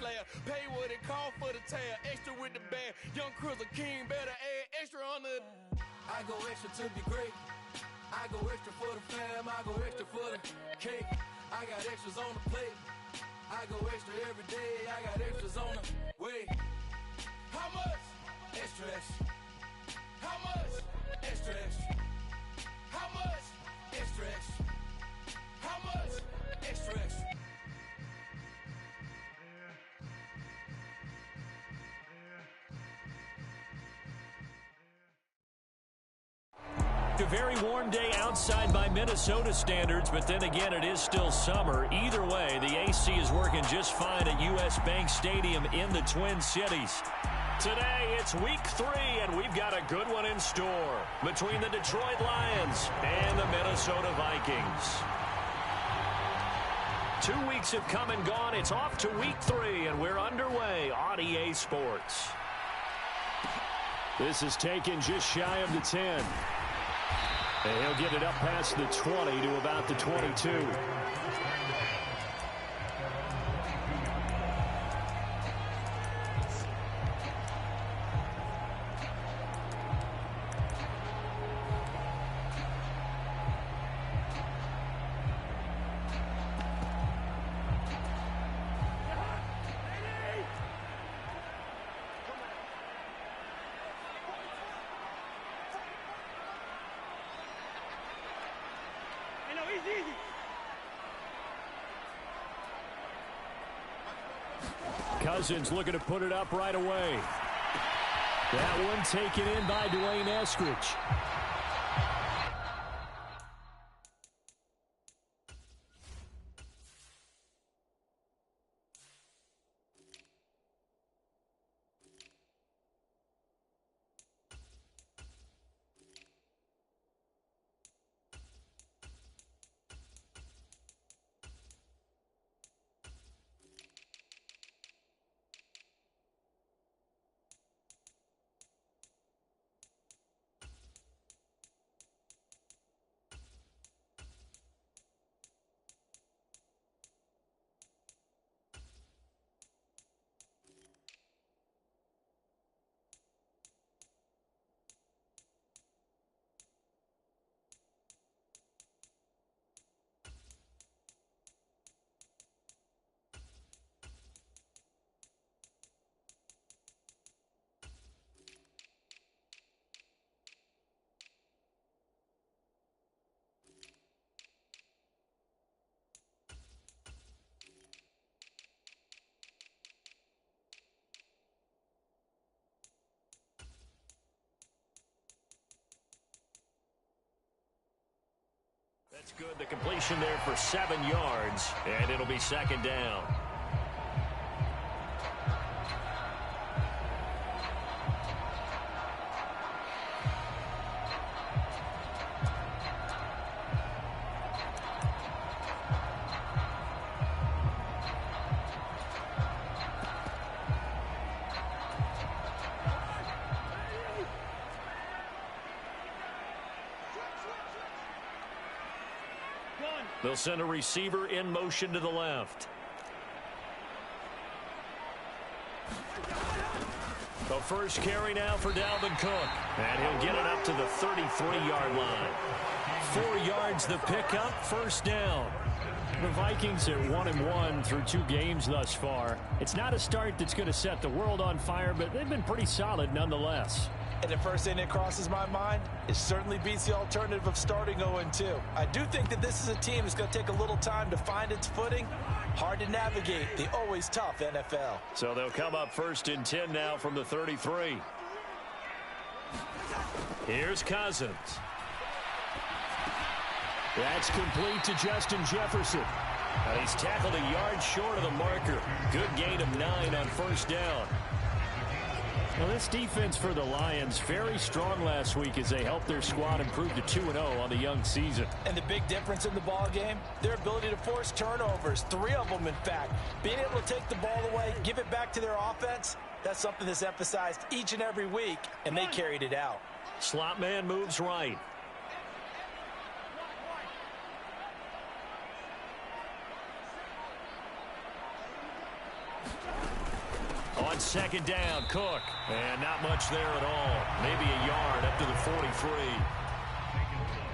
layer. Pay what it cost for the tail. Extra with the bag. Young Cruiser King better add extra on the. I go extra to be great. I go extra for the fam. I go extra for the cake. I got extras on the plate. I go extra every day. I got extras on the way. How much? Extra, extra. How much? Extra, extra. How much? Extra, extra. How much? Extra, extra. A very warm day outside by Minnesota standards, but then again, it is still summer. Either way, the AC is working just fine at U.S. Bank Stadium in the Twin Cities. Today, it's week 3, and we've got a good one in store between the Detroit Lions and the Minnesota Vikings. 2 weeks have come and gone. It's off to week 3, and we're underway on EA Sports. This is taken just shy of the 10. And he'll get it up past the 20 to about the 22. Cousins looking to put it up right away. That one taken in by Dwayne Eskridge. That's good. The completion there for 7 yards, and it'll be second down. They'll send a receiver in motion to the left. The first carry now for Dalvin Cook. And he'll get it up to the 33-yard line. 4 yards the pickup, first down. The Vikings are 1-1 through 2 games thus far. It's not a start that's going to set the world on fire, but they've been pretty solid nonetheless. And the first thing that crosses my mind, it certainly beats the alternative of starting 0-2. I do think that this is a team that's going to take a little time to find its footing. Hard to navigate the always tough NFL. So they'll come up first and 10 now from the 33. Here's Cousins. That's complete to Justin Jefferson. And he's tackled a yard short of the marker. Good gain of 9 on first down. Well, this defense for the Lions, very strong last week as they helped their squad improve to 2-0 on the young season. And the big difference in the ball game, their ability to force turnovers, 3 of them in fact. Being able to take the ball away, give it back to their offense, that's something that's emphasized each and every week, and they carried it out. Slot man moves right. On second down, Cook. And not much there at all. Maybe a yard up to the 43.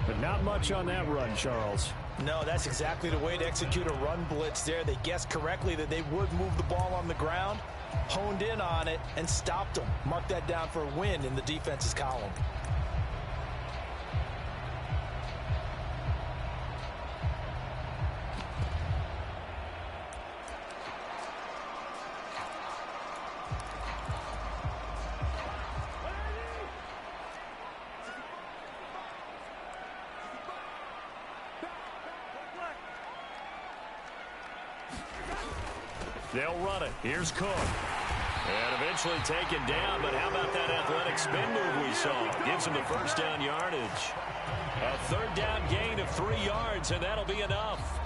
But not much on that run, Charles. No, that's exactly the way to execute a run blitz there. They guessed correctly that they would move the ball on the ground, honed in on it, and stopped them. Mark that down for a win in the defense's column. They'll run it. Here's Cook. And eventually taken down, but how about that athletic spin move we saw? Gives him the first down yardage. A third down gain of 3 yards, and that'll be enough.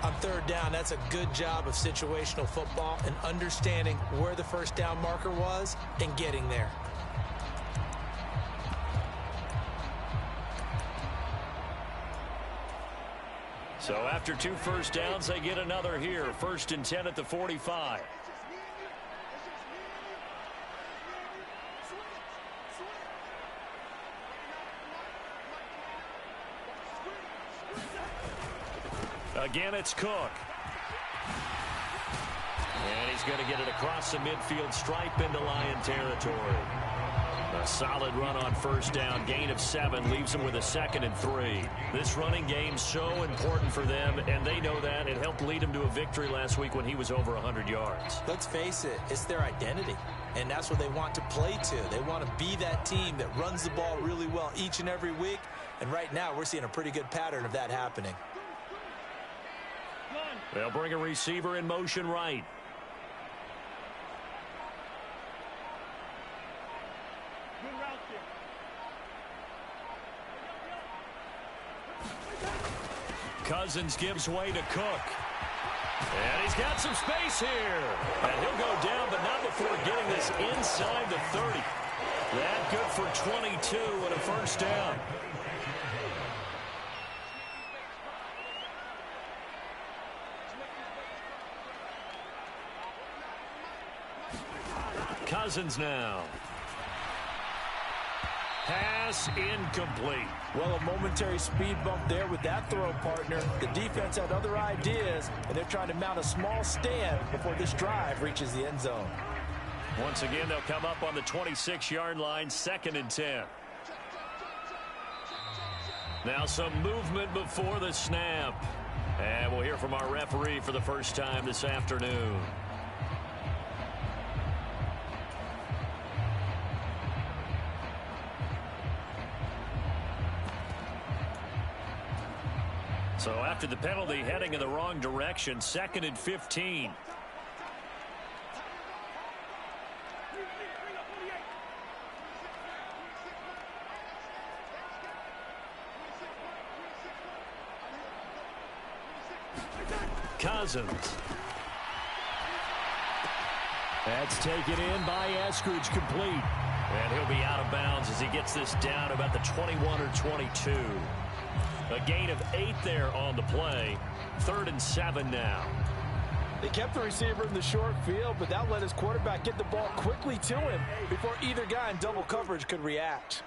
On third down, that's a good job of situational football and understanding where the first down marker was and getting there. So after 2 first downs, they get another here. 1st and 10 at the 45. Again, it's Cook. And he's going to get it across the midfield stripe into Lion territory. A solid run on first down, gain of 7, leaves them with a 2nd and 3. This running game so important for them, and they know that. It helped lead them to a victory last week when he was over 100 yards. Let's face it, it's their identity, and that's what they want to play to. They want to be that team that runs the ball really well each and every week, and right now we're seeing a pretty good pattern of that happening. They'll bring a receiver in motion right. Cousins gives way to Cook. And he's got some space here. And he'll go down, but not before getting this inside the 30. That good for 22 and a first down. Cousins now. Pass incomplete. Well, a momentary speed bump there with that throw, partner. The defense had other ideas, and they're trying to mount a small stand before this drive reaches the end zone. Once again, they'll come up on the 26-yard line, 2nd and 10. Now some movement before the snap. And we'll hear from our referee for the first time this afternoon. So after the penalty, heading in the wrong direction, 2nd and 15. Cousins. That's taken in by Eskridge, complete. And he'll be out of bounds as he gets this down about the 21 or 22. A gain of 8 there on the play. 3rd and 7 now. They kept the receiver in the short field, but that let his quarterback get the ball quickly to him before either guy in double coverage could react.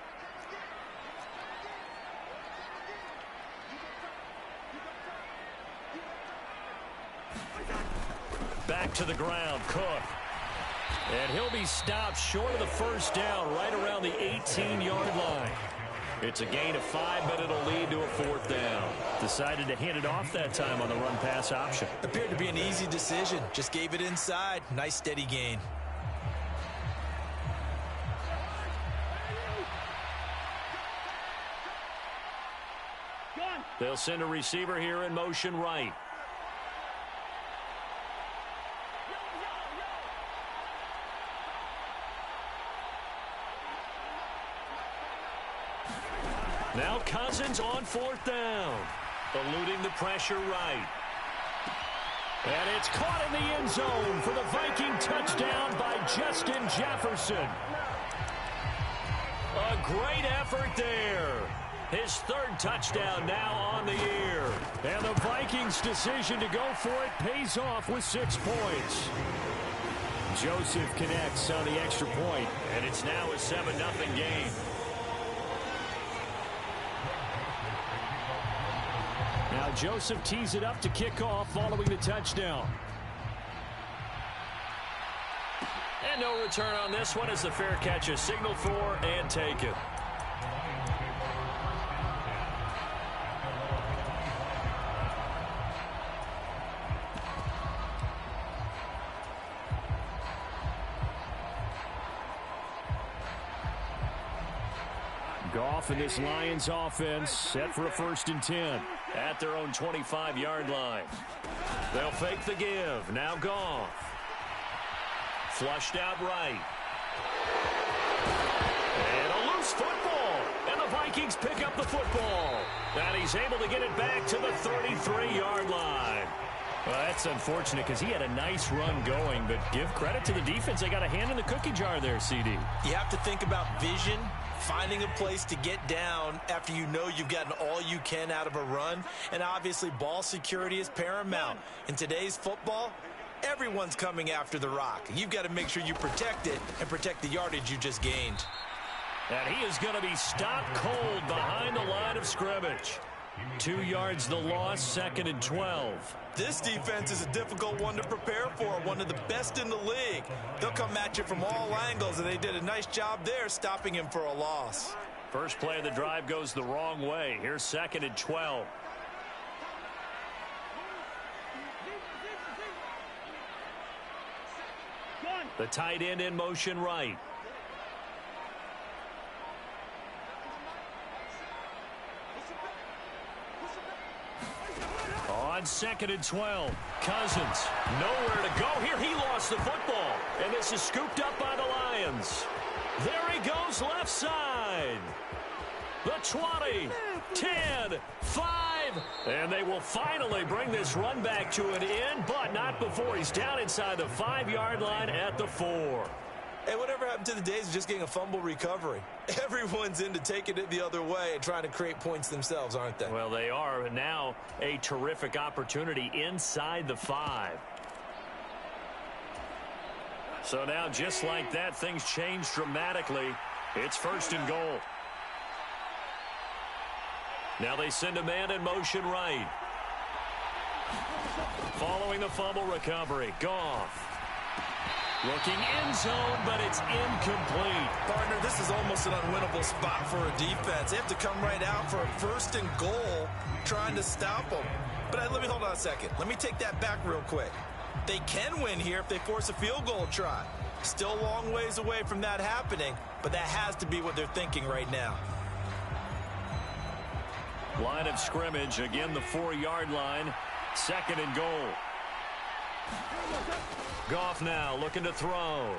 Back to the ground, Cook. And he'll be stopped short of the first down right around the 18-yard line. It's a gain of 5, but it'll lead to a 4th down. Decided to hand it off that time on the run-pass option. Appeared to be an easy decision. Just gave it inside. Nice steady gain. They'll send a receiver here in motion right. Now Cousins on 4th down. Eluding the pressure right. And it's caught in the end zone for the Viking touchdown by Justin Jefferson. A great effort there. His 3rd touchdown now on the year. And the Vikings' decision to go for it pays off with 6 points. Joseph connects on the extra point, and it's now a 7-0 game. Now Joseph tees it up to kick off following the touchdown. And no return on this one as the fair catch is signaled for and taken. Goff and this Lions offense set for a 1st and 10 at their own 25-yard line. They'll fake the give. Now Goff. Flushed out right. And a loose football. And the Vikings pick up the football. And he's able to get it back to the 33-yard line. Well, that's unfortunate because he had a nice run going, but give credit to the defense. They got a hand in the cookie jar there, CD. You have to think about vision, finding a place to get down after you know you've gotten all you can out of a run. And obviously, ball security is paramount. In today's football, everyone's coming after the rock. You've got to make sure you protect it and protect the yardage you just gained. And he is going to be stopped cold behind the line of scrimmage. 2 yards the loss, 2nd and 12. This defense is a difficult one to prepare for, one of the best in the league. They'll come at you from all angles, and they did a nice job there stopping him for a loss. First play of the drive goes the wrong way. Here's 2nd and 12. The tight end in motion right. On 2nd and 12, Cousins, nowhere to go. Here he lost the football, and this is scooped up by the Lions. There he goes left side. The 20, 10, 5, and they will finally bring this run back to an end, but not before he's down inside the 5-yard line at the 4. Hey, whatever happened to the days of just getting a fumble recovery? Everyone's into taking it the other way and trying to create points themselves, aren't they? Well, they are. And now a terrific opportunity inside the 5. So now, just like that, things change dramatically. It's 1st and goal. Now they send a man in motion right. Following the fumble recovery, Goff. Looking end zone, but it's incomplete. Partner, this is almost an unwinnable spot for a defense. They have to come right out for a 1st and goal trying to stop them. But let me hold on a second. Let me take that back real quick. They can win here if they force a field goal try. Still a long ways away from that happening, but that has to be what they're thinking right now. Line of scrimmage, again the 4-yard line, 2nd and goal. Goff now looking to throw.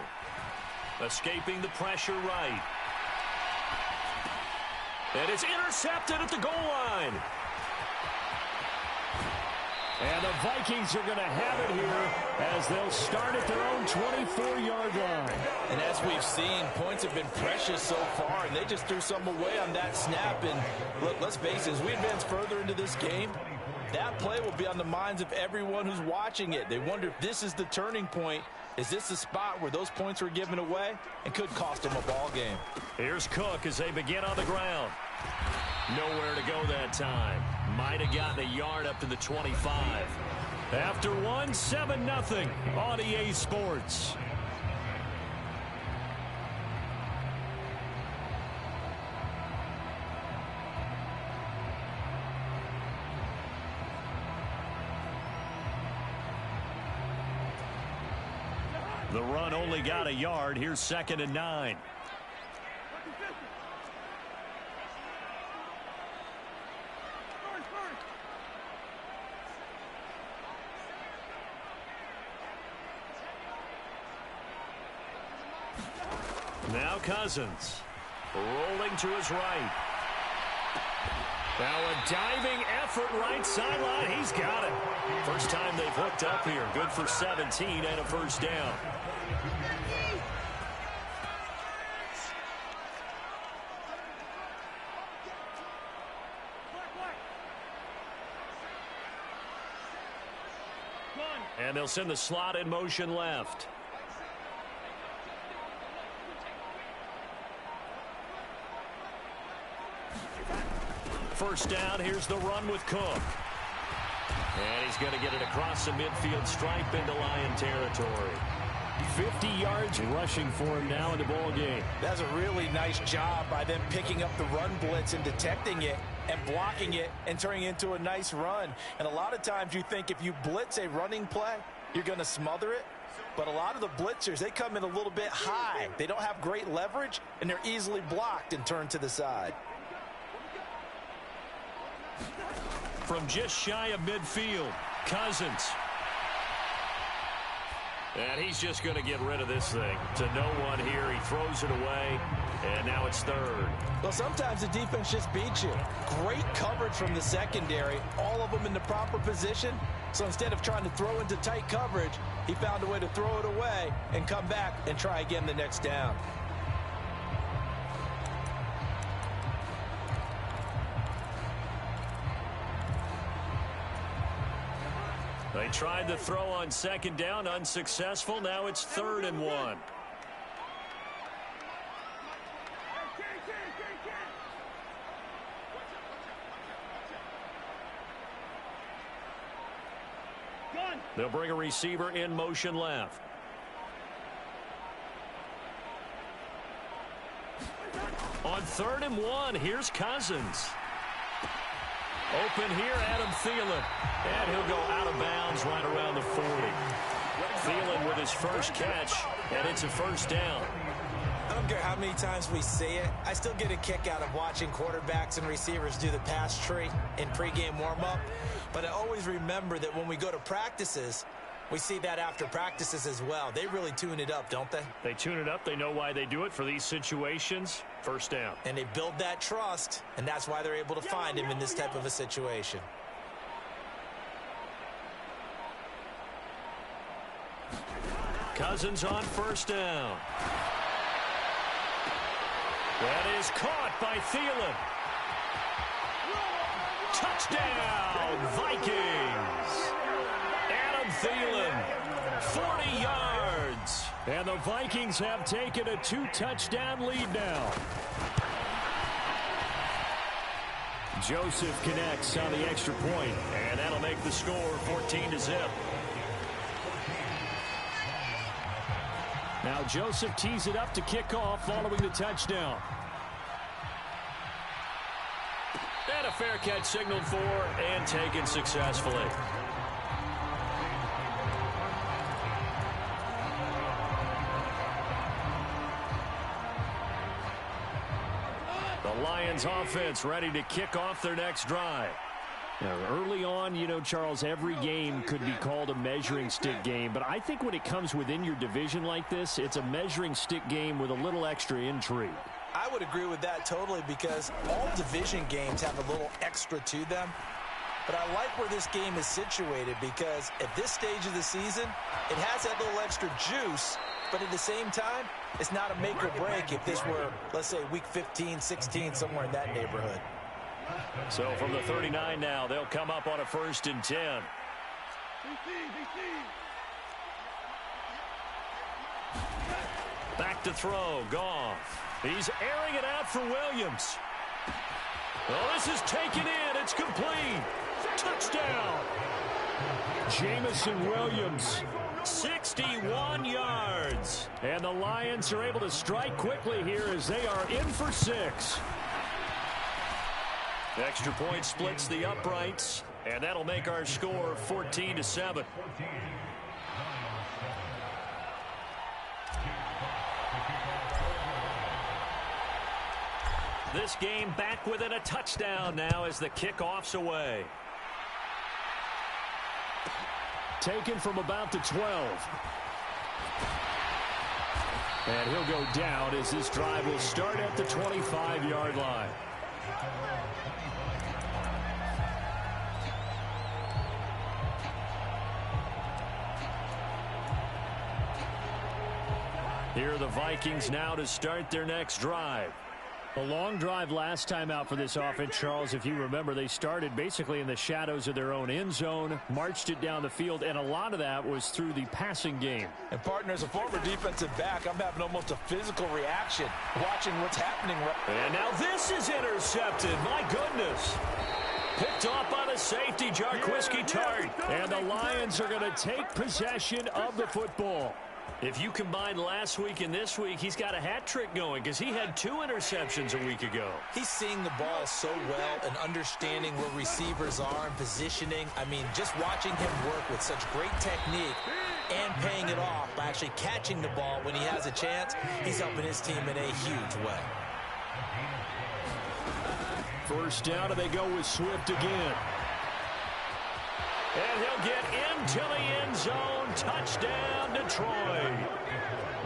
Escaping the pressure right. And it's intercepted at the goal line. And the Vikings are going to have it here as they'll start at their own 24-yard line. And as we've seen, points have been precious so far, and they just threw some away on that snap. And look, let's face it, as we advance further into this game, that play will be on the minds of everyone who's watching it. They wonder if this is the turning point. Is this the spot where those points were given away and could cost them a ball game? Here's Cook as they begin on the ground. Nowhere to go that time. Might have gotten a yard up to the 25. After 7-0 on EA Sports. The run only got a yard. Here's 2nd and 9. Now Cousins rolling to his right. Now a diving effort right sideline. He's got it. First time they've hooked up here. Good for 17 and a 1st down. And they'll send the slot in motion left. First down, here's the run with Cook. And he's going to get it across the midfield stripe into Lion territory. 50 yards rushing for him now in the ball game. That's a really nice job by them picking up the run blitz and detecting it and blocking it and turning it into a nice run. And a lot of times you think if you blitz a running play, you're going to smother it. But a lot of the blitzers, they come in a little bit high. They don't have great leverage, and they're easily blocked and turned to the side. From just shy of midfield, Cousins. And he's just going to get rid of this thing. To no one here. He throws it away, and now it's third. Well, sometimes the defense just beats you. Great coverage from the secondary, all of them in the proper position. So instead of trying to throw into tight coverage, he found a way to throw it away and come back and try again the next down. They tried the throw on second down, unsuccessful. Now it's 3rd and 1. They'll bring a receiver in motion left. On 3rd and 1, here's Cousins. Open here, Adam Thielen. And he'll go out of bounds right around the 40. Thielen with his first catch, and it's a first down. I don't care how many times we see it. I still get a kick out of watching quarterbacks and receivers do the pass tree in pregame warm-up. But I always remember that when we go to practices, we see that after practices as well. They really tune it up, don't they? They tune it up. They know why they do it for these situations. First down. And they build that trust, and that's why they're able to find him in this type of a situation. Cousins on first down. That is caught by Thielen. Touchdown, Vikings. Adam Thielen, 40 yards. And the Vikings have taken a 2-touchdown lead now. Joseph connects on the extra point. And that'll make the score 14-0. Now Joseph tees it up to kick off following the touchdown. And a fair catch signaled for and taken successfully. The Lions offense ready to kick off their next drive. Now, early on, you know, Charles, every game could be called a measuring stick game. But I think when it comes within your division like this, it's a measuring stick game with a little extra intrigue. I would agree with that totally because all division games have a little extra to them. But I like where this game is situated because at this stage of the season, it has that little extra juice. But at the same time, it's not a make or break if this were, let's say, week 15, 16, somewhere in that neighborhood. So from the 39 now, they'll come up on a 1st and 10. Back to throw, Goff. He's airing it out for Williams. Oh, this is taken in. It's complete. Touchdown. Jamison Williams. 61 yards. And the Lions are able to strike quickly here as they are in for 6. Extra point splits the uprights, and that'll make our score 14-7. This game back within a touchdown now as the kickoff's away. Taken from about the 12. And he'll go down as this drive will start at the 25-yard line. Here are the Vikings now to start their next drive. A long drive last time out for this offense, Charles. If you remember, they started basically in the shadows of their own end zone, marched it down the field, and a lot of that was through the passing game. And, partner, as a former defensive back, I'm having almost a physical reaction watching what's happening right. And now this is intercepted. My goodness. Picked off by the safety, Jarquiski Tart. And the Lions are going to take possession of the football. If you combine last week and this week, he's got a hat trick going because he had 2 interceptions a week ago. He's seeing the ball so well and understanding where receivers are and positioning. I mean, just watching him work with such great technique and paying it off by actually catching the ball when he has a chance, he's helping his team in a huge way. First down, and they go with Swift again. And he'll get into the end zone. Touchdown, Detroit.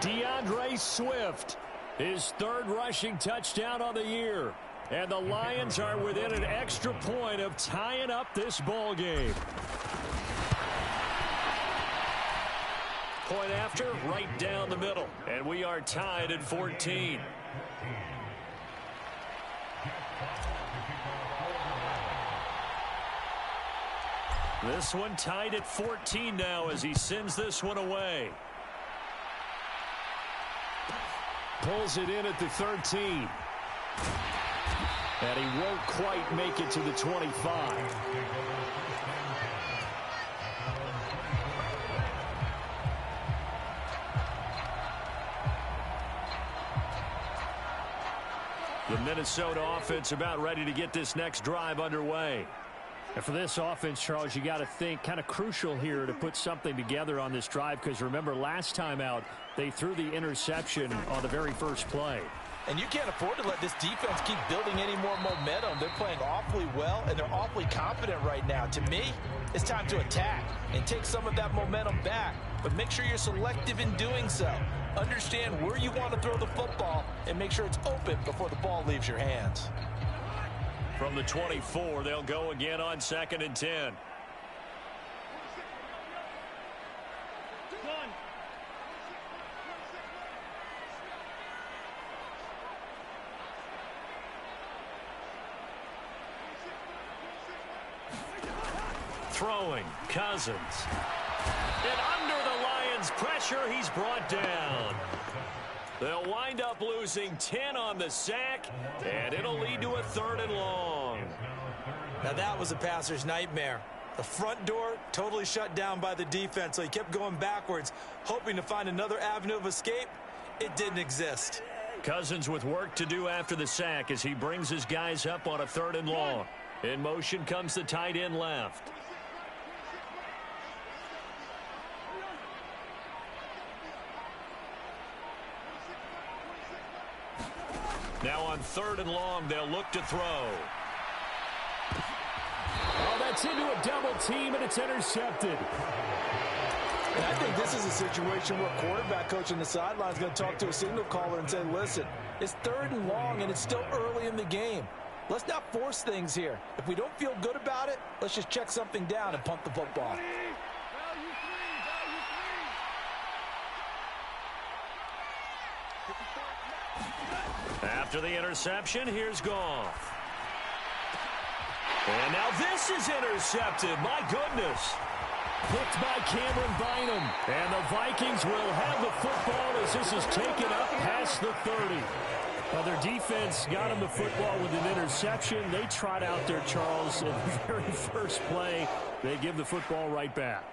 DeAndre Swift, his 3rd rushing touchdown on the year. And the Lions are within an extra point of tying up this ball game. Point after, right down the middle. And we are tied at 14. This one tied at 14 now as he sends this one away. Pulls it in at the 13. And he won't quite make it to the 25. The Minnesota offense about ready to get this next drive underway. And for this offense, Charles, you got to think kind of crucial here to put something together on this drive because remember last time out they threw the interception on the very first play. And you can't afford to let this defense keep building any more momentum. They're playing awfully well, and they're awfully confident right now. To me, it's time to attack and take some of that momentum back. But make sure you're selective in doing so. Understand where you want to throw the football and make sure it's open before the ball leaves your hands. From the 24, they'll go again on 2nd and 10. Throwing, Cousins. And under the Lions' pressure, he's brought down. They'll wind up losing 10 on the sack, and it'll lead to a 3rd and long. Now that was a passer's nightmare. The front door totally shut down by the defense, so he kept going backwards, hoping to find another avenue of escape. It didn't exist. Cousins with work to do after the sack as he brings his guys up on a 3rd and long. In motion comes the tight end left. Now on 3rd and long, they'll look to throw. Oh, that's into a double team, and it's intercepted. And I think this is a situation where quarterback coach on the sideline is going to talk to a signal caller and say, listen, it's 3rd and long, and it's still early in the game. Let's not force things here. If we don't feel good about it, let's just check something down and punt the football. After the interception, here's Goff. And now this is intercepted. My goodness. Picked by Cameron Bynum. And the Vikings will have the football as this is taken up past the 30. Well, their defense got them the football with an interception. They trot out there, Charles, in the very first play. They give the football right back.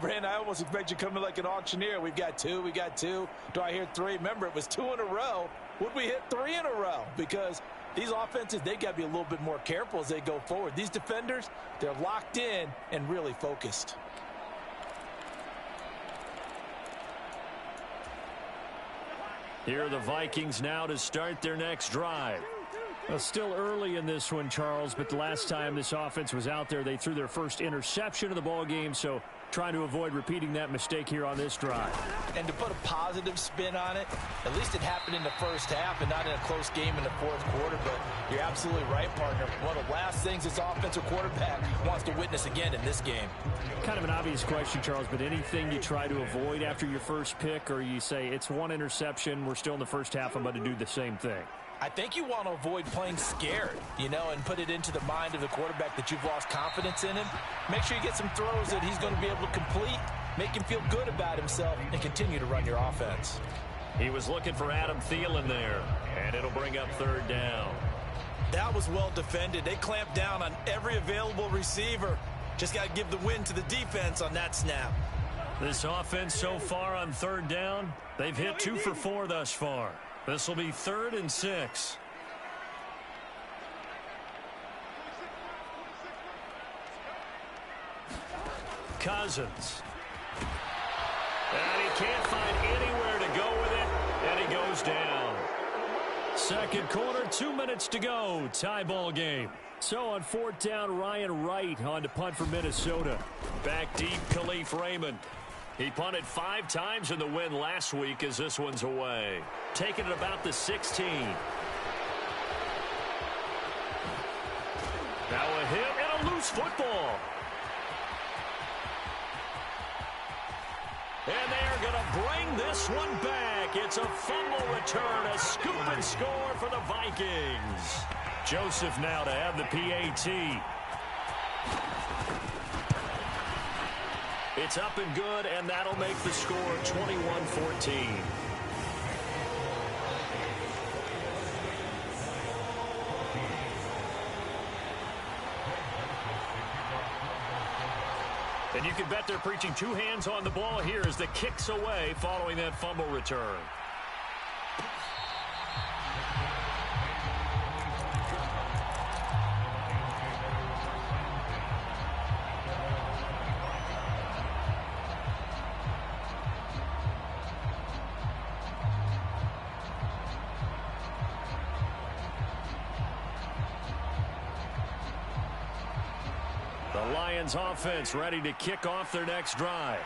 Brandon, I almost expect you coming like an auctioneer. We've got 2, we got 2. Do I hear 3? Remember, it was 2 in a row. Would we hit 3 in a row? Because these offenses, they got to be a little bit more careful as they go forward. These defenders, they're locked in and really focused. Here are the Vikings now to start their next drive. Well, still early in this one, Charles, but the last time this offense was out there, they threw their first interception of the ball game, so trying to avoid repeating that mistake here on this drive. And to put a positive spin on it, at least it happened in the first half and not in a close game in the 4th quarter, but you're absolutely right, partner. One of the last things this offensive quarterback wants to witness again in this game. Kind of an obvious question, Charles, but anything you try to avoid after your first pick, or you say it's 1 interception, we're still in the first half, I'm about to do the same thing? I think you want to avoid playing scared, and put it into the mind of the quarterback that you've lost confidence in him. Make sure you get some throws that he's going to be able to complete, make him feel good about himself, and continue to run your offense. He was looking for Adam Thielen there, and it'll bring up third down. That was well defended. They clamped down on every available receiver. Just got to give the win to the defense on that snap. This offense so far on third down, they've hit 2 for 4 thus far. This will be 3rd and 6. Cousins. And he can't find anywhere to go with it, and he goes down. Second quarter, 2 minutes to go. Tie ball game. So on 4th down, Ryan Wright on to punt for Minnesota. Back deep, Khalif Raymond. He punted 5 times in the win last week as this one's away. Taking it about the 16. Now a hit and a loose football. And they are going to bring this one back. It's a fumble return, a scoop and score for the Vikings. Joseph now to have the PAT. It's up and good, and that'll make the score 21-14. And you can bet they're preaching 2 hands on the ball here as the kick's away following that fumble return. Offense ready to kick off their next drive.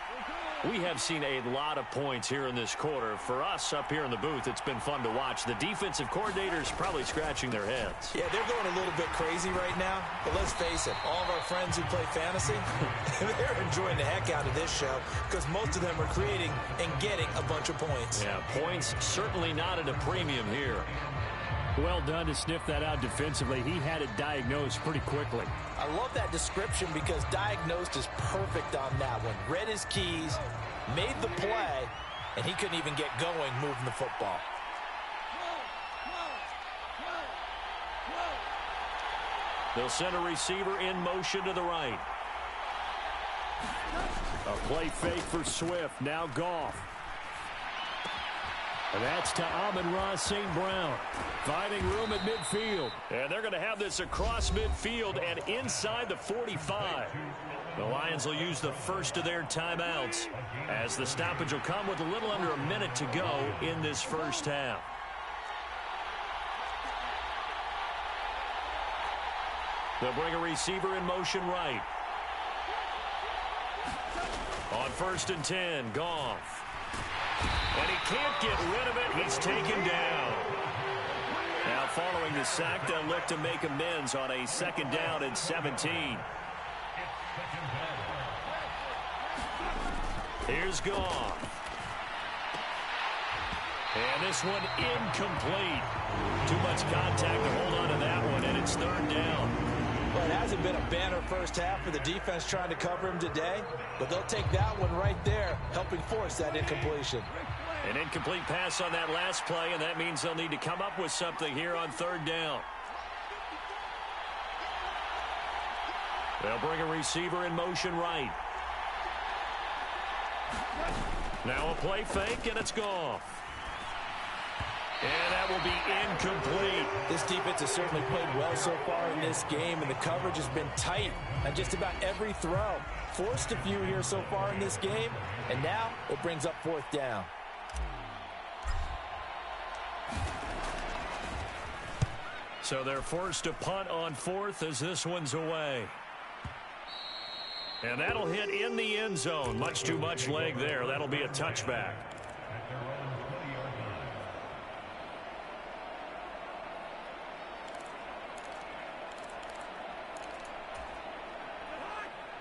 We have seen a lot of points here in this quarter. For us up here in the booth, it's been fun to watch. The defensive coordinators probably scratching their heads. Yeah, they're going a little bit crazy right now. But let's face it, all of our friends who play fantasy, they're enjoying the heck out of this show because most of them are creating and getting a bunch of points. Yeah, points certainly not at a premium here. Well done to sniff that out defensively. He had it diagnosed pretty quickly. I love that description because diagnosed is perfect on that one. Read his keys, made the play, and he couldn't even get going moving the football. They'll send a receiver in motion to the right. A play fake for Swift. Now Goff. And that's to Amon-Ra St. Brown. Finding room at midfield. And they're going to have this across midfield and inside the 45. The Lions will use the first of their timeouts as the stoppage will come with a little under a minute to go in this first half. They'll bring a receiver in motion right. On 1st and 10, Goff. And he can't get rid of it. He's taken down. Now following the sack, they'll look to make amends on a 2nd down and 17. Here's Goff. And this one incomplete. Too much contact to hold on to that one, and it's 3rd down. Well, it hasn't been a banner first half for the defense trying to cover him today, but they'll take that one right there, helping force that incompletion. An incomplete pass on that last play, and that means they'll need to come up with something here on 3rd down. They'll bring a receiver in motion right. Now a play fake, and it's Goff. And that will be incomplete. This defense has certainly played well so far in this game, and the coverage has been tight on just about every throw. Forced a few here so far in this game, and now it brings up 4th down. So they're forced to punt on 4th as this one's away. And that'll hit in the end zone. Much too much leg there. That'll be a touchback.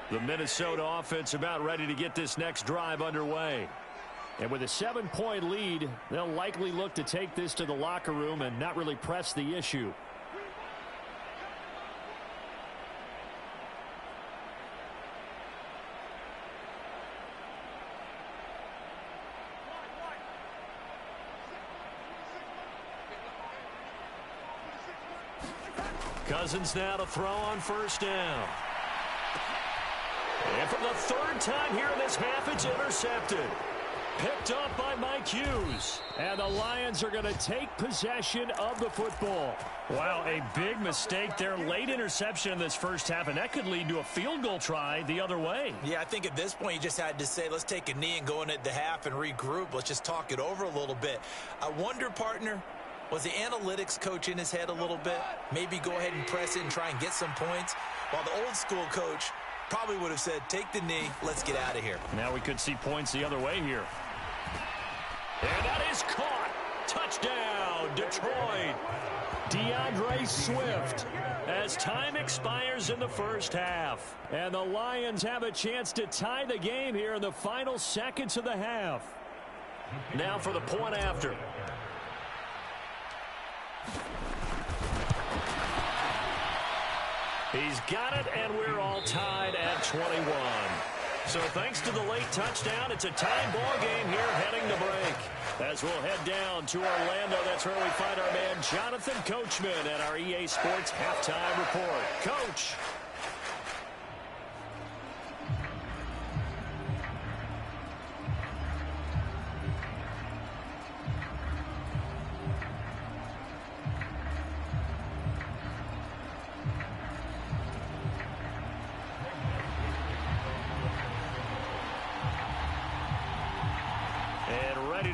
The Minnesota offense about ready to get this next drive underway. And with a 7-point lead, they'll likely look to take this to the locker room and not really press the issue. Cousins now to throw on first down. And for the third time here in this half, it's intercepted. Picked up by Mike Hughes. And the Lions are going to take possession of the football. Wow, a big mistake there. Late interception in this first half, and that could lead to a field goal try the other way. Yeah, I think at this point you just had to say, let's take a knee and go in at the half and regroup. Let's just talk it over a little bit. I wonder, partner, was the analytics coach in his head a little bit? Maybe go ahead and press it and try and get some points? While the old school coach probably would have said, take the knee, let's get out of here. Now we could see points the other way here. And that is caught. Touchdown, Detroit. DeAndre Swift as time expires in the first half. And the Lions have a chance to tie the game here in the final seconds of the half. Now for the point after. He's got it, and we're all tied at 21. So thanks to the late touchdown, it's a tie ball game here heading to break. As we'll head down to Orlando, that's where we find our man Jonathan Coachman at our EA Sports Halftime Report. Coach.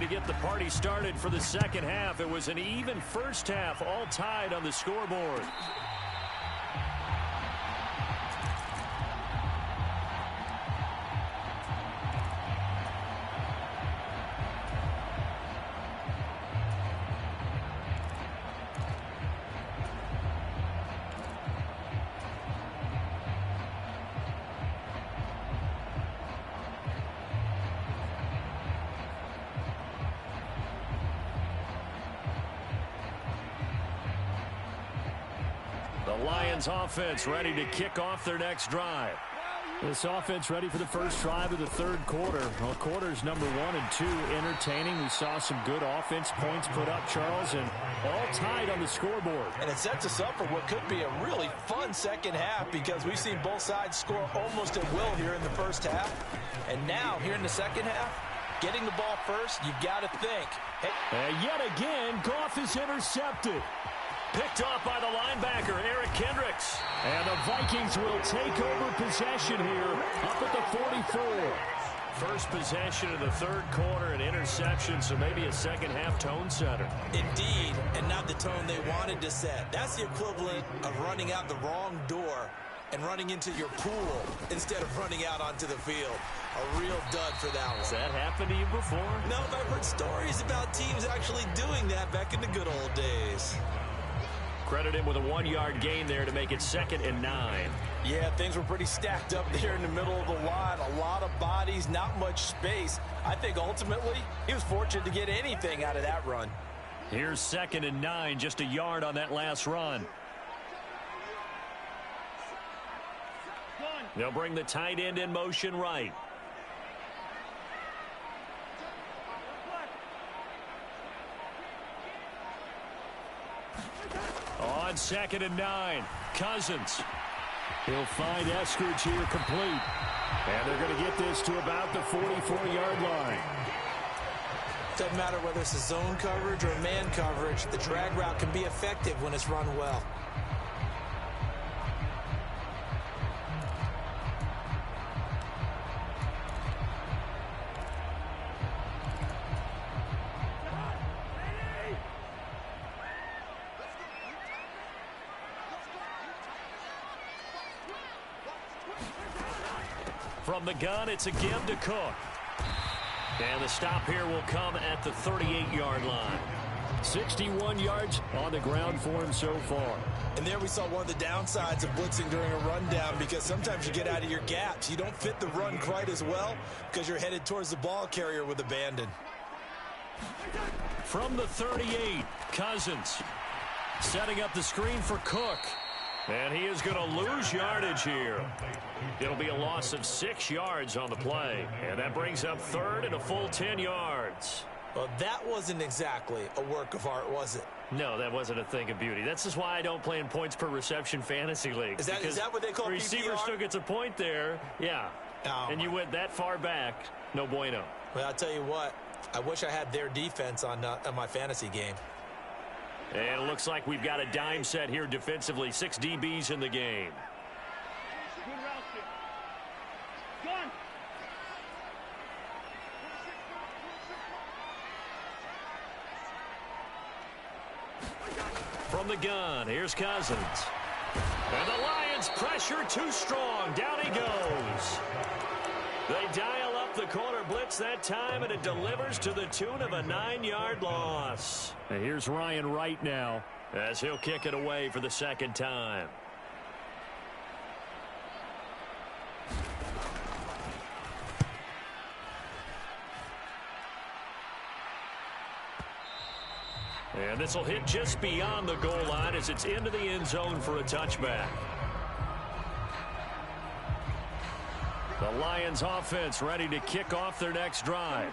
To get the party started for the second half. It was an even first half, all tied on the scoreboard. Lions offense ready to kick off their next drive. This offense ready for the first drive of the third quarter. Well, quarters number 1 and 2 entertaining. We saw some good offense points put up, Charles, and all tied on the scoreboard. And it sets us up for what could be a really fun second half because we've seen both sides score almost at will here in the first half. And now, here in the second half, getting the ball first, you've got to think. Hey. And yet again, Goff is intercepted. Picked off by the linebacker, Eric Kendricks. And the Vikings will take over possession here up at the 44. First possession of the third quarter, an interception, so maybe a second-half tone setter. Indeed, and not the tone they wanted to set. That's the equivalent of running out the wrong door and running into your pool instead of running out onto the field. A real dud for that one. Has that happened to you before? No, but I've heard stories about teams actually doing that back in the good old days. Credit him with a 1-yard gain there to make it 2nd and 9. Yeah, things were pretty stacked up there in the middle of the line. A lot of bodies, not much space. I think ultimately he was fortunate to get anything out of that run. Here's 2nd and 9, just a yard on that last run. They'll bring the tight end in motion right. On 2nd and 9, Cousins. He'll find Eskridge here complete. And they're going to get this to about the 44-yard line. Doesn't matter whether it's a zone coverage or man coverage, the drag route can be effective when it's run well. From the gun, it's a give to Cook. And the stop here will come at the 38-yard line. 61 yards on the ground for him so far. And there we saw one of the downsides of blitzing during a rundown, because sometimes you get out of your gaps. You don't fit the run quite as well because you're headed towards the ball carrier with abandon. From the 38, Cousins setting up the screen for Cook. And he is going to lose yardage here. It'll be a loss of 6 yards on the play. And that brings up third and a full 10 yards. Well, that wasn't exactly a work of art, was it? No, that wasn't a thing of beauty. That's just why I don't play in points per reception fantasy leagues. Is that what they call PPR? Receiver still gets a point there. Yeah. Oh. And you went that far back. No bueno. Well, I'll tell you what. I wish I had their defense on my fantasy game. And it looks like we've got a dime set here defensively. 6 DBs in the game. From the gun, here's Cousins. And the Lions pressure too strong. Down he goes. They dial up the corner blitz that time, and it delivers to the tune of a 9-yard loss. And here's Ryan Wright now as he'll kick it away for the second time. And this will hit just beyond the goal line as it's into the end zone for a touchback. The Lions offense ready to kick off their next drive.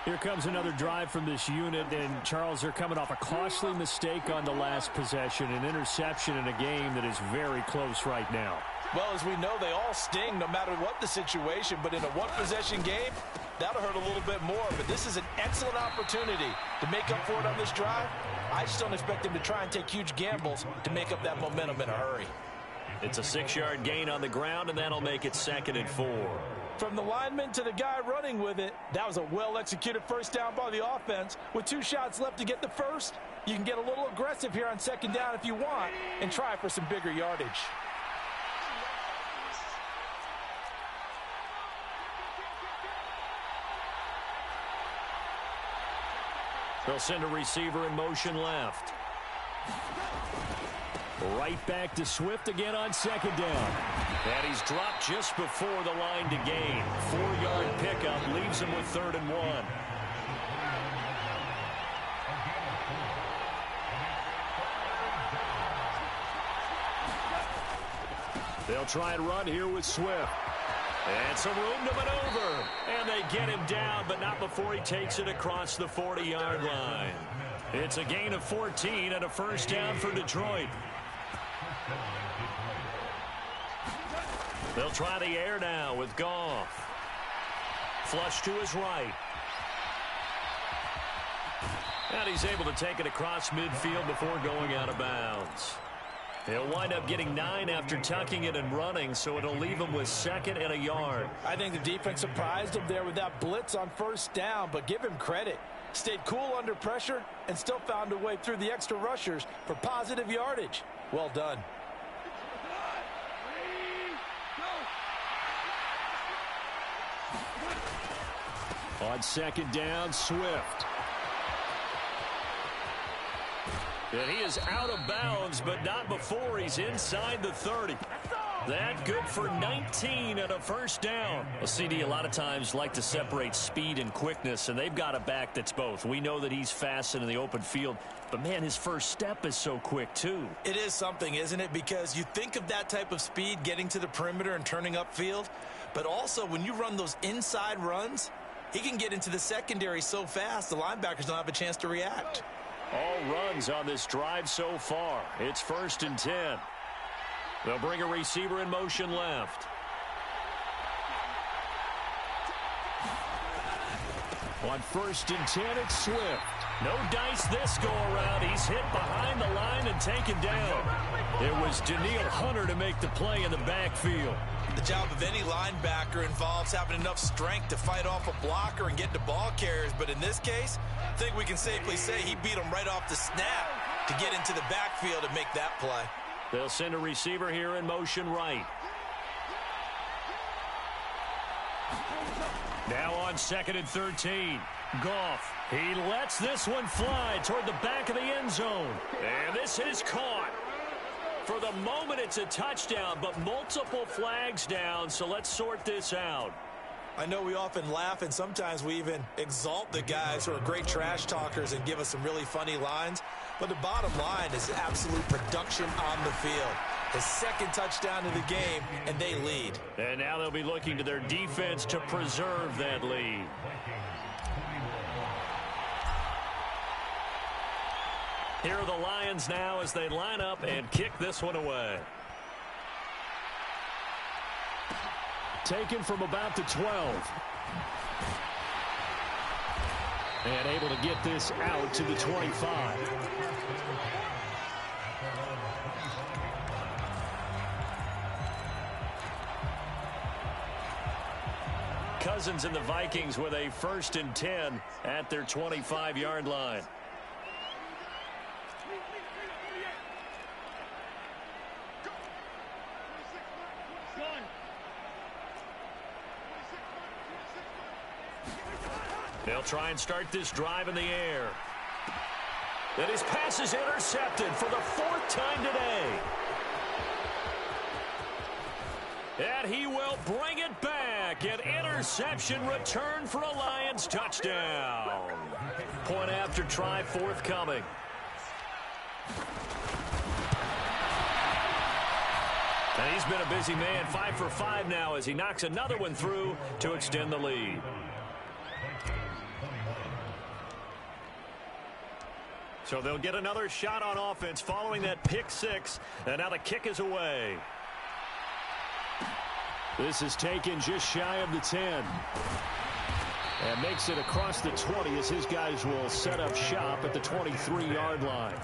Here comes another drive from this unit, and Charles, they're coming off a costly mistake on the last possession, an interception in a game that is very close right now. Well, as we know, they all sting no matter what the situation, but in a one-possession game, that'll hurt a little bit more. But this is an excellent opportunity to make up for it on this drive. I just don't expect them to try and take huge gambles to make up that momentum in a hurry. It's a 6-yard gain on the ground, and that'll make it 2nd and 4. From the lineman to the guy running with it, that was a well-executed first down by the offense. With 2 shots left to get the first, you can get a little aggressive here on 2nd down if you want and try for some bigger yardage. They'll send a receiver in motion left. Right back to Swift again on 2nd down. And he's dropped just before the line to gain. 4-yard pickup leaves him with 3rd and 1. They'll try and run here with Swift. And some room to maneuver. And they get him down, but not before he takes it across the 40-yard line. It's a gain of 14 and a first down for Detroit. They'll try the air now with Goff. Flush to his right. And he's able to take it across midfield before going out of bounds. He'll wind up getting 9 after tucking it and running, so it'll leave him with 2nd and a yard. I think the defense surprised him there with that blitz on first down, but give him credit. Stayed cool under pressure and still found a way through the extra rushers for positive yardage. Well done. On 2nd down, Swift. And he is out of bounds, but not before he's inside the 30. That good for 19 and a first down. Well, CD a lot of times like to separate speed and quickness, and they've got a back that's both. We know that he's fast in the open field, but, man, his first step is so quick, too. It is something, isn't it? Because you think of that type of speed getting to the perimeter and turning upfield, but also when you run those inside runs, he can get into the secondary so fast the linebackers don't have a chance to react. All runs on this drive so far. It's 1st and 10. They'll bring a receiver in motion left. On 1st and 10, it's Swift. No dice this go-around. He's hit behind the line and taken down. It was Daniil Hunter to make the play in the backfield. The job of any linebacker involves having enough strength to fight off a blocker and get to ball carriers, but in this case, I think we can safely say he beat him right off the snap to get into the backfield and make that play. They'll send a receiver here in motion right. Now on 2nd and 13. Goff. He lets this one fly toward the back of the end zone. And this is caught. For the moment, it's a touchdown, but multiple flags down, so let's sort this out. I know we often laugh, and sometimes we even exalt the guys who are great trash talkers and give us some really funny lines. But the bottom line is absolute production on the field. His second touchdown of the game, and they lead. And now they'll be looking to their defense to preserve that lead. Here are the Lions now as they line up and kick this one away. Taken from about the 12. And able to get this out to the 25. Cousins and the Vikings with a 1st and 10 at their 25-yard line. They'll try and start this drive in the air. Then his pass is intercepted for the 4th time today. And he will bring it back. An interception return for a Lions touchdown. Point after try forthcoming. And he's been a busy man, 5 for 5 now as he knocks another one through to extend the lead. So they'll get another shot on offense following that pick 6. And now the kick is away. This is taken just shy of the 10. And makes it across the 20 as his guys will set up shop at the 23-yard line.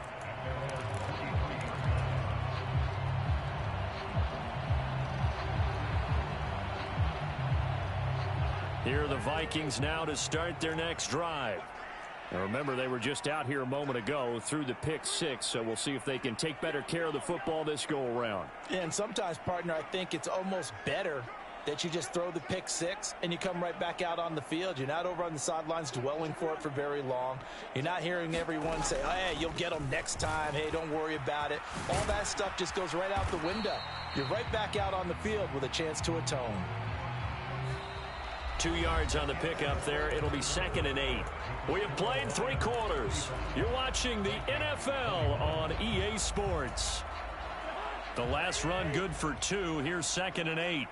Here are the Vikings now to start their next drive. Now remember, they were just out here a moment ago through the pick 6, so we'll see if they can take better care of the football this go-around. Yeah, and sometimes, partner, I think it's almost better that you just throw the pick 6 and you come right back out on the field. You're not over on the sidelines dwelling for it for very long. You're not hearing everyone say, oh, hey, you'll get them next time. Hey, don't worry about it. All that stuff just goes right out the window. You're right back out on the field with a chance to atone. 2 yards on the pickup there. It'll be 2nd and 8. We have played 3 quarters. You're watching the NFL on EA Sports. The last run good for 2. Here's 2nd and 8.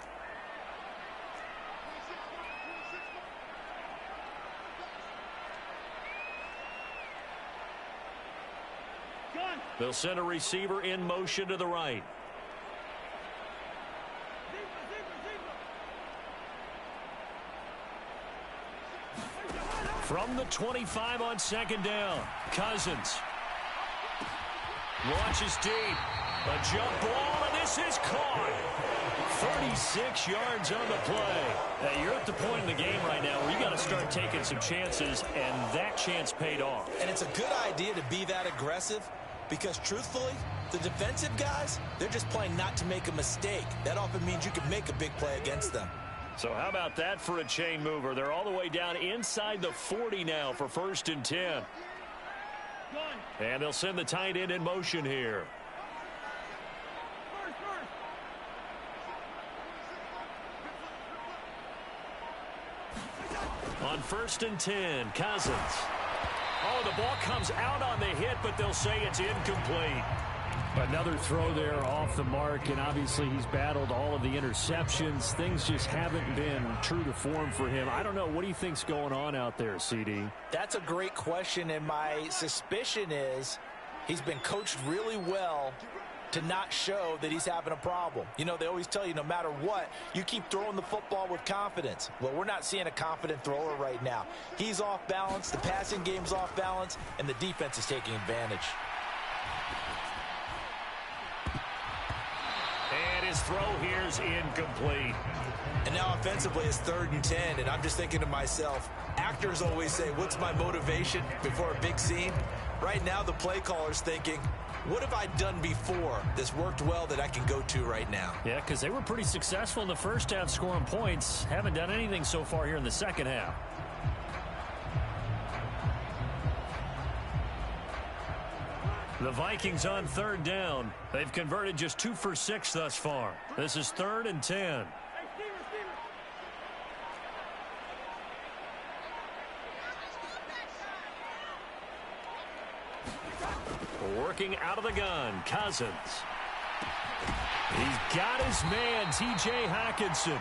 They'll send a receiver in motion to the right. From the 25 on 2nd down, Cousins launches deep. A jump ball, and this is caught. 36 yards on the play. Now, you're at the point in the game right now where you got to start taking some chances, and that chance paid off. And it's a good idea to be that aggressive because, truthfully, the defensive guys, they're just playing not to make a mistake. That often means you can make a big play against them. So how about that for a chain mover? They're all the way down inside the 40 now for 1st and 10. And they'll send the tight end in motion here. On 1st and 10, Cousins. Oh, the ball comes out on the hit, but they'll say it's incomplete. Another throw there off the mark, and obviously he's battled all of the interceptions. Things just haven't been true to form for him. I don't know. What do you think's going on out there, CD? That's a great question, and my suspicion is he's been coached really well to not show that he's having a problem. You know, they always tell you no matter what, you keep throwing the football with confidence. Well, we're not seeing a confident thrower right now. He's off balance, the passing game's off balance, and the defense is taking advantage. And his throw here's incomplete. And now offensively it's 3rd and 10, and I'm just thinking to myself, actors always say, what's my motivation before a big scene? Right now the play caller's thinking, what have I done before that's worked well that I can go to right now? Yeah, because they were pretty successful in the first half scoring points. Haven't done anything so far here in the second half. The Vikings on third down. They've converted just 2 for 6 thus far. This is 3rd and 10. Working out of the gun, Cousins. He's got his man, T.J. Hockenson.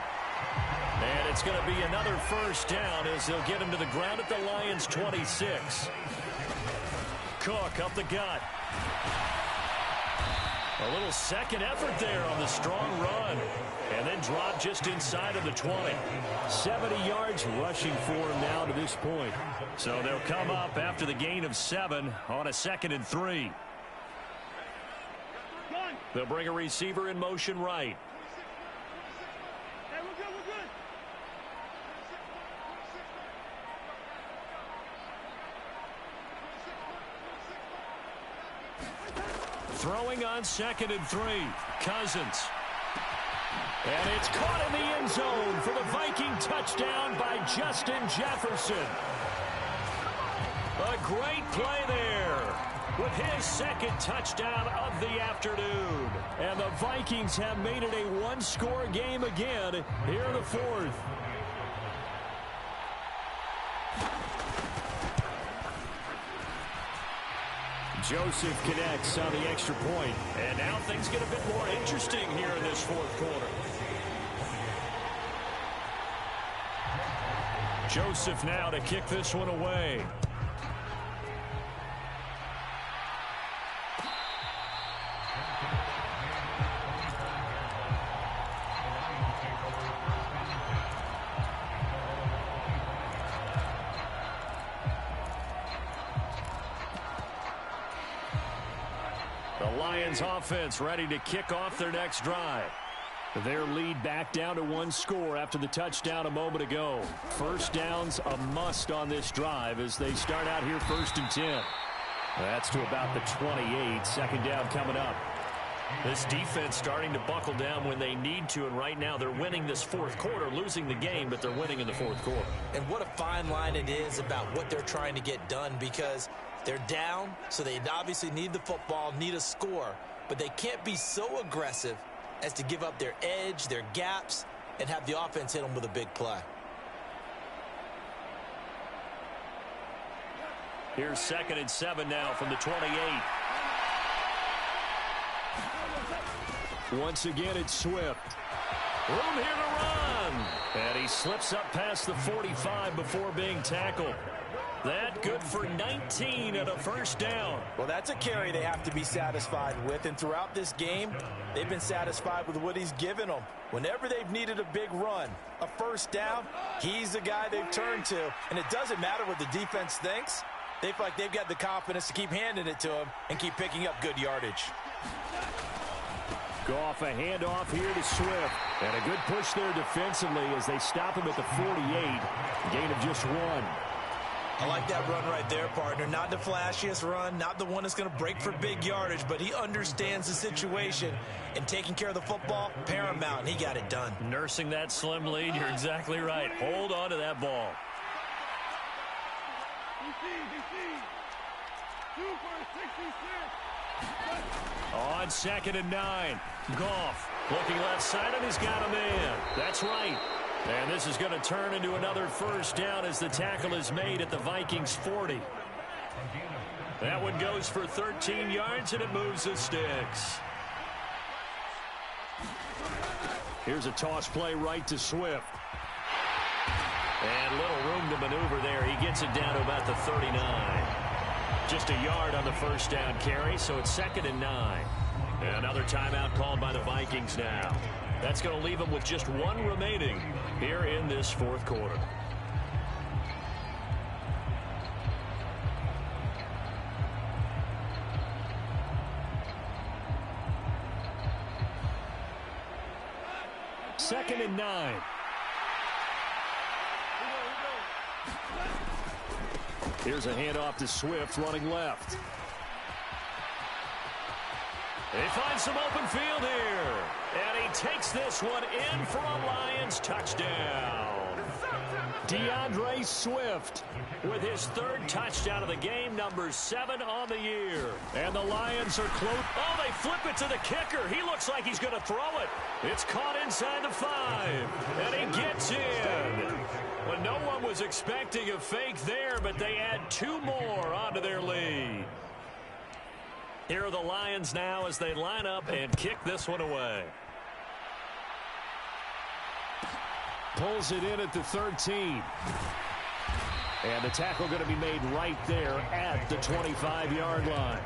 And it's going to be another first down as they'll get him to the ground at the Lions' 26. Cook up the gut. A little second effort there on the strong run. And then dropped just inside of the 20. 70 yards rushing for him now to this point. So they'll come up after the gain of 7 on a 2nd and 3. They'll bring a receiver in motion right. Throwing on 2nd and 3. Cousins. And it's caught in the end zone for the Viking touchdown by Justin Jefferson. A great play there with his 2nd touchdown of the afternoon. And the Vikings have made it a one-score game again here in the 4th. Joseph connects on the extra point. And now things get a bit more interesting here in this 4th quarter. Joseph now to kick this one away. The Lions offense ready to kick off their next drive. Their lead back down to 1 score after the touchdown a moment ago. First down's a must on this drive as they start out here 1st and 10. That's to about the 28. 2nd down coming up. This defense starting to buckle down when they need to, and right now they're winning this 4th quarter, losing the game, but they're winning in the 4th quarter. And what a fine line it is about what they're trying to get done, because they're down, so they obviously need the football, need a score, but they can't be so aggressive as to give up their edge, their gaps, and have the offense hit them with a big play. Here's 2nd and 7 now from the 28. Once again, it's Swift. Room here to run. And he slips up past the 45 before being tackled. That good for 19 and a first down. Well, that's a carry they have to be satisfied with, and throughout this game, they've been satisfied with what he's given them. Whenever they've needed a big run, a first down, he's the guy they've turned to. And it doesn't matter what the defense thinks. They feel like they've got the confidence to keep handing it to him and keep picking up good yardage. Goff a handoff here to Swift. And a good push there defensively as they stop him at the 48. Gain of just 1. I like that run right there, partner. Not the flashiest run, not the one that's going to break for big yardage, but he understands the situation, and taking care of the football, paramount, and he got it done. Nursing that slim lead, you're exactly right. Hold on to that ball. On 2nd and 9, Goff looking left side, and he's got a man. That's right. And this is going to turn into another first down as the tackle is made at the Vikings 40. That one goes for 13 yards, and it moves the sticks. Here's a toss play right to Swift. And little room to maneuver there. He gets it down to about the 39. Just a yard on the first down carry, so it's 2nd and 9. And another timeout called by the Vikings now. That's going to leave them with just 1 remaining here in this 4th quarter. Second and 9. Here's a handoff to Swift running left. They find some open field here. And he takes this one in for a Lions touchdown. DeAndre Swift with his third touchdown of the game, number 7 on the year. And the Lions are close. Oh, they flip it to the kicker. He looks like he's going to throw it. It's caught inside the 5. And he gets in. Well, no one was expecting a fake there, but they add 2 more onto their lead. Here are the Lions now as they line up and kick this one away. Pulls it in at the 13. And the tackle going to be made right there at the 25-yard line.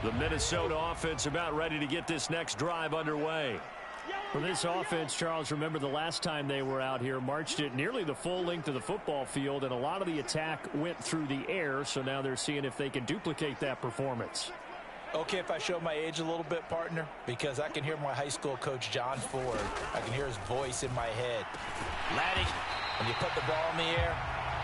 The Minnesota offense about ready to get this next drive underway. For this offense, Charles, remember the last time they were out here, marched it nearly the full length of the football field, and a lot of the attack went through the air, so now they're seeing if they can duplicate that performance. Okay, if I show my age a little bit, partner, because I can hear my high school coach, John Ford. I can hear his voice in my head. Laddie, when you put the ball in the air,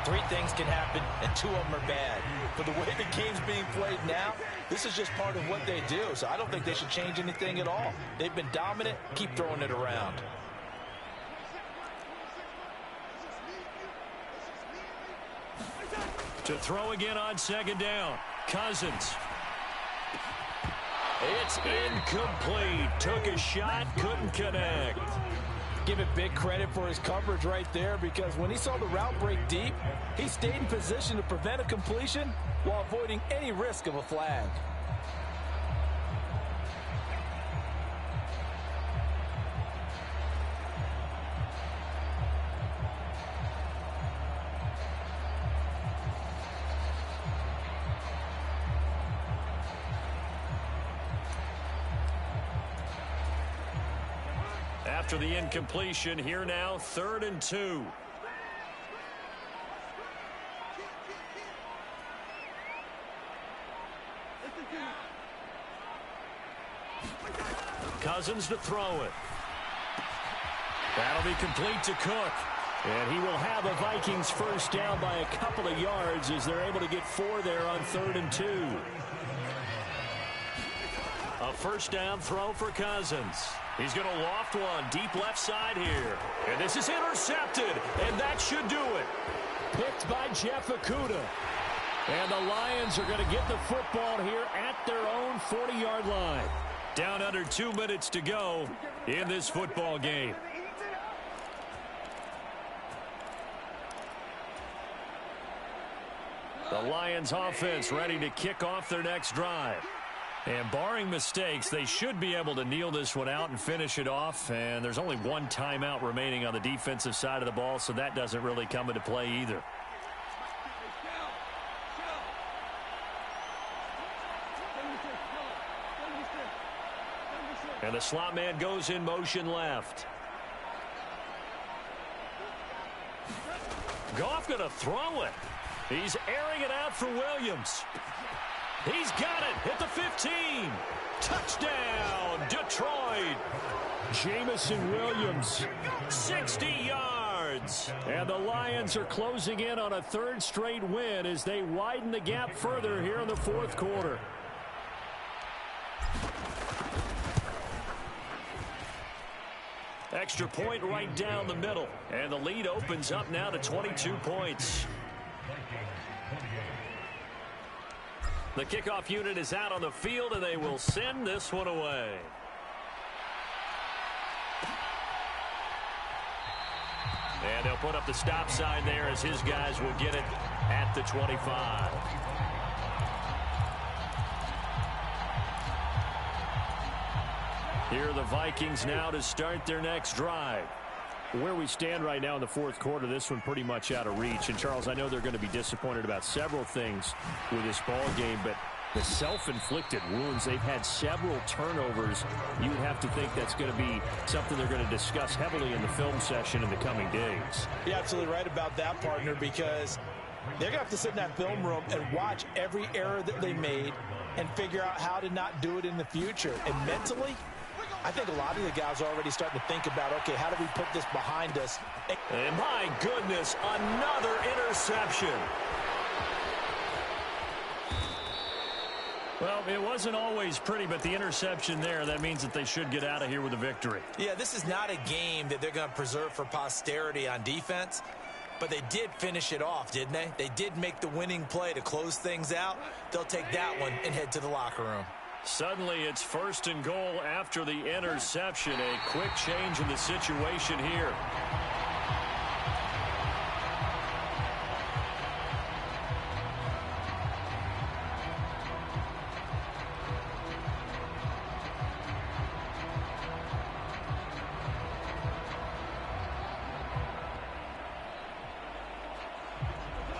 3 things can happen, and 2 of them are bad. But the way the game's being played now, this is just part of what they do. So I don't think they should change anything at all. They've been dominant. Keep throwing it around. To throw again on 2nd down. Cousins. It's incomplete. Took a shot, couldn't connect. Give it big credit for his coverage right there, because when he saw the route break deep, he stayed in position to prevent a completion while avoiding any risk of a flag. After the incompletion, here now, 3rd and 2. Cousins to throw it. That'll be complete to Cook. And he will have the Vikings first down by a couple of yards as they're able to get 4 there on 3rd and 2. A first down throw for Cousins. He's going to loft one deep left side here. And this is intercepted, and that should do it. Picked by Jeff Okudah. And the Lions are going to get the football here at their own 40-yard line. Down under 2 minutes to go in this football game. The Lions offense ready to kick off their next drive. And barring mistakes, they should be able to kneel this one out and finish it off. And there's only 1 timeout remaining on the defensive side of the ball, so that doesn't really come into play either. And the slot man goes in motion left. Goff going to throw it. He's airing it out for Williams. He's got it at the 15. Touchdown, Detroit. Jamison Williams. 60 yards. And the Lions are closing in on a 3rd straight win as they widen the gap further here in the 4th quarter. Extra point right down the middle. And the lead opens up now to 22 points. The kickoff unit is out on the field, and they will send this one away. And they'll put up the stop sign there as his guys will get it at the 25. Here are the Vikings now to start their next drive. Where we stand right now in the 4th quarter, this one pretty much out of reach. And, Charles, I know they're going to be disappointed about several things with this ball game, but the self-inflicted wounds, they've had several turnovers. You would have to think that's going to be something they're going to discuss heavily in the film session in the coming days. You're absolutely right about that, partner, because they're going to have to sit in that film room and watch every error that they made and figure out how to not do it in the future. And mentally, I think a lot of the guys are already starting to think about, okay, how do we put this behind us? And my goodness, another interception. Well, it wasn't always pretty, but the interception there, that means that they should get out of here with a victory. Yeah, this is not a game that they're going to preserve for posterity on defense, but they did finish it off, didn't they? They did make the winning play to close things out. They'll take that one and head to the locker room. Suddenly, it's 1st and goal after the interception. A quick change in the situation here.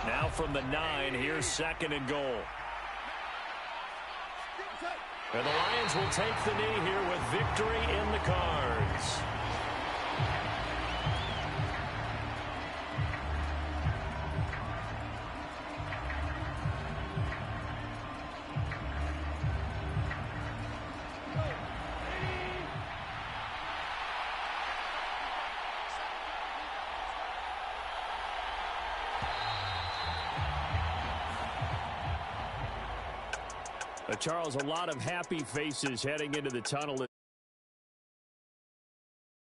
Now from the 9, here's 2nd and goal. And the Lions will take the knee here with victory in the cards. Charles, a lot of happy faces heading into the tunnel.